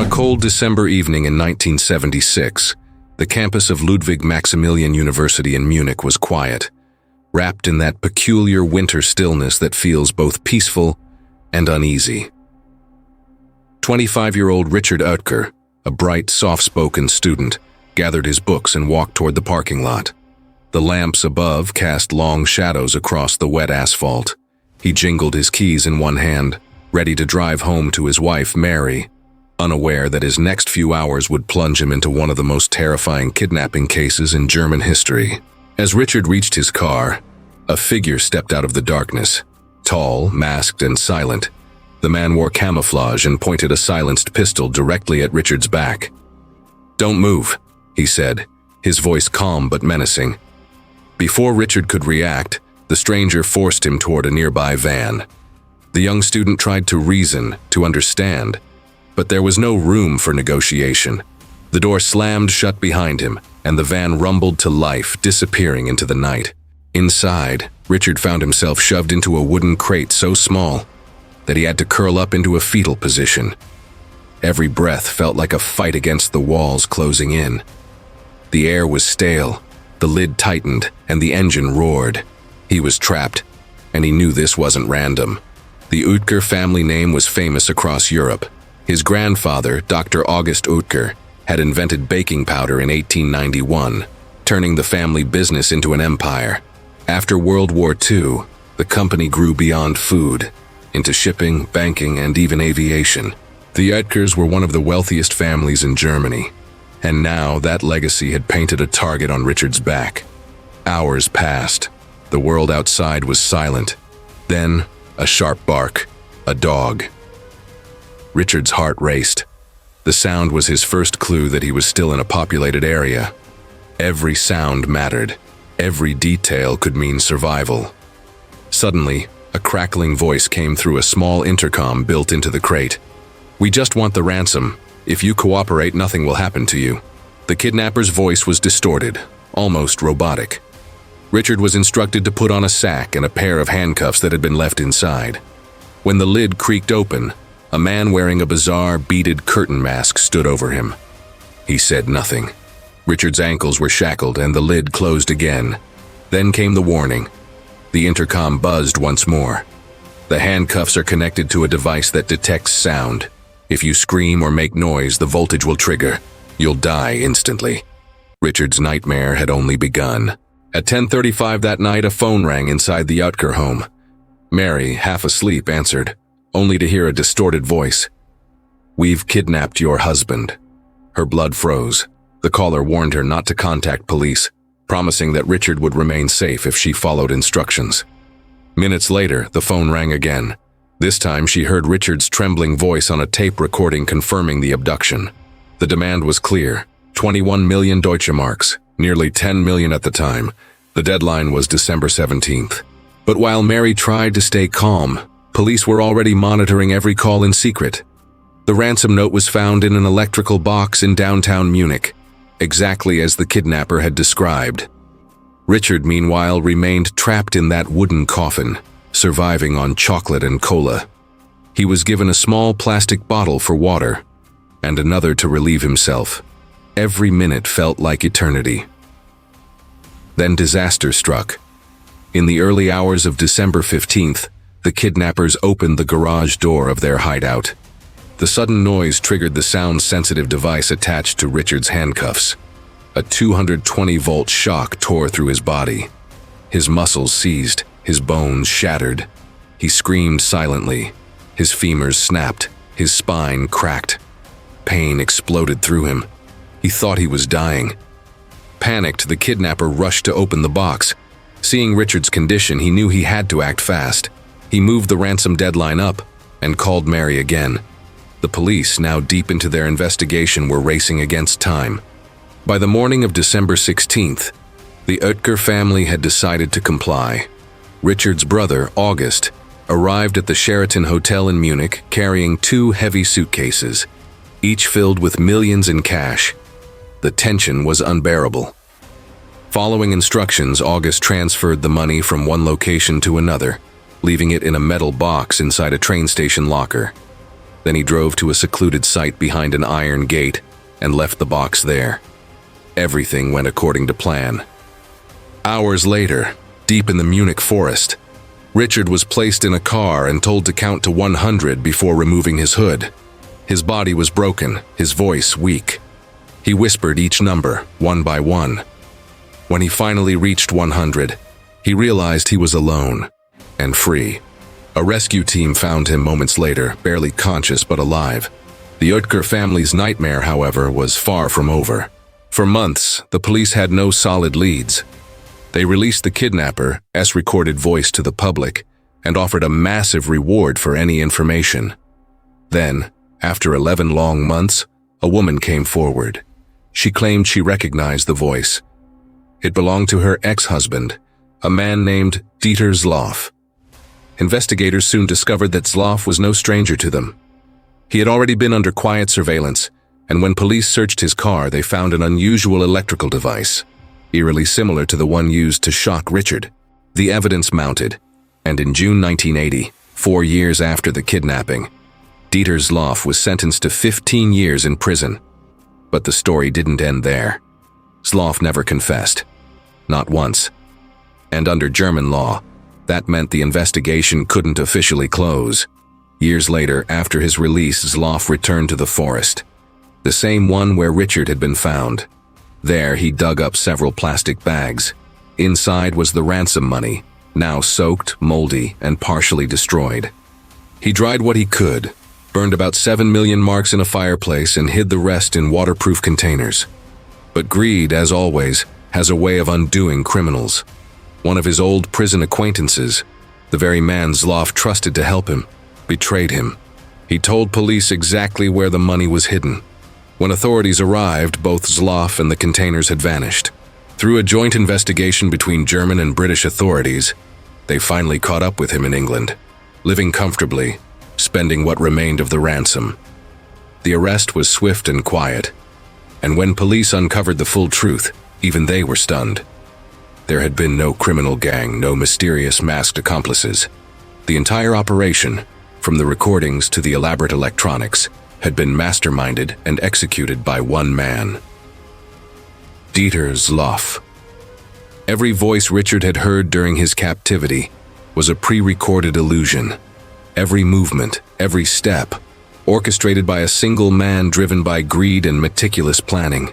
a cold December evening in 1976, the campus of Ludwig Maximilian University in Munich was quiet, wrapped in that peculiar winter stillness that feels both peaceful and uneasy. 25-year-old Richard Oetker, a bright, soft-spoken student, gathered his books and walked toward the parking lot. The lamps above cast long shadows across the wet asphalt. He jingled his keys in one hand, ready to drive home to his wife, Mary, unaware that his next few hours would plunge him into one of the most terrifying kidnapping cases in German history. As Richard reached his car, a figure stepped out of the darkness. Tall, masked, and silent, the man wore camouflage and pointed a silenced pistol directly at Richard's back. "Don't move," he said, his voice calm but menacing. Before Richard could react, the stranger forced him toward a nearby van. The young student tried to reason, to understand, but there was no room for negotiation. The door slammed shut behind him, and the van rumbled to life, disappearing into the night. Inside, Richard found himself shoved into a wooden crate so small that he had to curl up into a fetal position. Every breath felt like a fight against the walls closing in. The air was stale, the lid tightened, and the engine roared. He was trapped, and he knew this wasn't random. The Oetker family name was famous across Europe. His grandfather, Dr. August Oetker, had invented baking powder in 1891, turning the family business into an empire. After World War II, the company grew beyond food, into shipping, banking, and even aviation. The Oetkers were one of the wealthiest families in Germany, and now that legacy had painted a target on Richard's back. Hours passed. The world outside was silent. Then, a sharp bark. A dog. Richard's heart raced. The sound was his first clue that he was still in a populated area. Every sound mattered. Every detail could mean survival. Suddenly, a crackling voice came through a small intercom built into the crate. "We just want the ransom. If you cooperate, nothing will happen to you." The kidnapper's voice was distorted, almost robotic. Richard was instructed to put on a sack and a pair of handcuffs that had been left inside. When the lid creaked open, a man wearing a bizarre, beaded curtain mask stood over him. He said nothing. Richard's ankles were shackled and the lid closed again. Then came the warning. The intercom buzzed once more. "The handcuffs are connected to a device that detects sound. If you scream or make noise, the voltage will trigger. You'll die instantly." Richard's nightmare had only begun. At 10:35 that night, a phone rang inside the Oetker home. Mary, half asleep, answered, only to hear a distorted voice. "We've kidnapped your husband." Her blood froze. The caller warned her not to contact police, promising that Richard would remain safe if she followed instructions. Minutes later, the phone rang again. This time, she heard Richard's trembling voice on a tape recording confirming the abduction. The demand was clear: 21 million Deutsche Marks, nearly 10 million at the time. The deadline was December 17th. But while Mary tried to stay calm, police were already monitoring every call in secret. The ransom note was found in an electrical box in downtown Munich, exactly as the kidnapper had described. Richard, meanwhile, remained trapped in that wooden coffin, surviving on chocolate and cola. He was given a small plastic bottle for water, and another to relieve himself. Every minute felt like eternity. Then disaster struck. In the early hours of December 15th, the kidnappers opened the garage door of their hideout. The sudden noise triggered the sound-sensitive device attached to Richard's handcuffs. A 220-volt shock tore through his body. His muscles seized, his bones shattered. He screamed silently. His femurs snapped, his spine cracked. Pain exploded through him. He thought he was dying. Panicked, the kidnapper rushed to open the box. Seeing Richard's condition, he knew he had to act fast. He moved the ransom deadline up and called Mary again. The police, now deep into their investigation, were racing against time. By the morning of December 16th, the Oetker family had decided to comply. Richard's brother, August, arrived at the Sheraton Hotel in Munich carrying 2 heavy suitcases, each filled with millions in cash. The tension was unbearable. Following instructions, August transferred the money from one location to another, leaving it in a metal box inside a train station locker. Then he drove to a secluded site behind an iron gate and left the box there. Everything went according to plan. Hours later, deep in the Munich forest, Richard was placed in a car and told to count to 100 before removing his hood. His body was broken, his voice weak. He whispered each number, one by one. When he finally reached 100, he realized he was alone and free. A rescue team found him moments later, barely conscious but alive. The Oetker family's nightmare, however, was far from over. For months, the police had no solid leads. They released the kidnapper's recorded voice to the public and offered a massive reward for any information. Then, after 11 long months, a woman came forward. She claimed she recognized the voice. It belonged to her ex-husband, a man named Dieter Zloff. Investigators soon discovered that Zloff was no stranger to them. He had already been under quiet surveillance, and when police searched his car, they found an unusual electrical device, eerily similar to the one used to shock Richard. The evidence mounted, and in June 1980, 4 years after the kidnapping, Dieter Zloff was sentenced to 15 years in prison. But the story didn't end there. Zloff never confessed. Not once. And under German law, that meant the investigation couldn't officially close. Years later, after his release, Zloff returned to the forest, the same one where Richard had been found. There, he dug up several plastic bags. Inside was the ransom money, now soaked, moldy, and partially destroyed. He dried what he could, burned about 7 million marks in a fireplace, and hid the rest in waterproof containers. But greed, as always, has a way of undoing criminals. One of his old prison acquaintances, the very man Zloff trusted to help him, betrayed him. He told police exactly where the money was hidden. When authorities arrived, both Zloff and the containers had vanished. Through a joint investigation between German and British authorities, they finally caught up with him in England, living comfortably, spending what remained of the ransom. The arrest was swift and quiet, and when police uncovered the full truth, even they were stunned. There had been no criminal gang, no mysterious masked accomplices. The entire operation, from the recordings to the elaborate electronics, had been masterminded and executed by one man. Dieter Zloff. Every voice Richard had heard during his captivity was a pre-recorded illusion. Every movement, every step, orchestrated by a single man driven by greed and meticulous planning.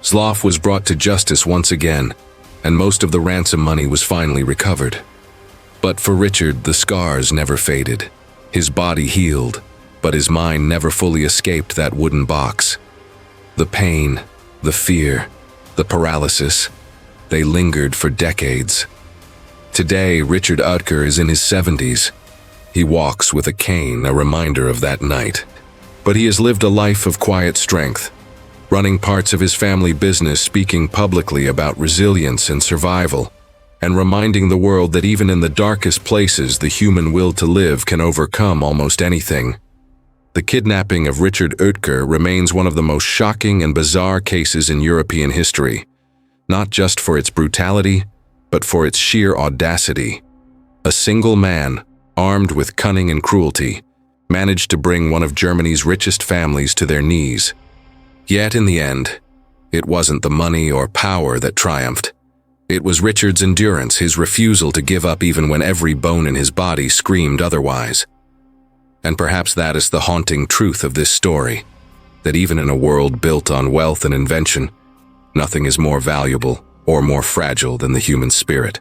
Zloff was brought to justice once again, and most of the ransom money was finally recovered. But for Richard, the scars never faded. His body healed, but his mind never fully escaped that wooden box. The pain, the fear, the paralysis, they lingered for decades. Today, Richard Oetker is in his 70s. He walks with a cane, a reminder of that night. But he has lived a life of quiet strength, running parts of his family business, speaking publicly about resilience and survival, and reminding the world that even in the darkest places, the human will to live can overcome almost anything. The kidnapping of Richard Oetker remains one of the most shocking and bizarre cases in European history, not just for its brutality, but for its sheer audacity. A single man, armed with cunning and cruelty, managed to bring one of Germany's richest families to their knees. Yet in the end, it wasn't the money or power that triumphed. It was Richard's endurance, his refusal to give up even when every bone in his body screamed otherwise. And perhaps that is the haunting truth of this story, that even in a world built on wealth and invention, nothing is more valuable or more fragile than the human spirit.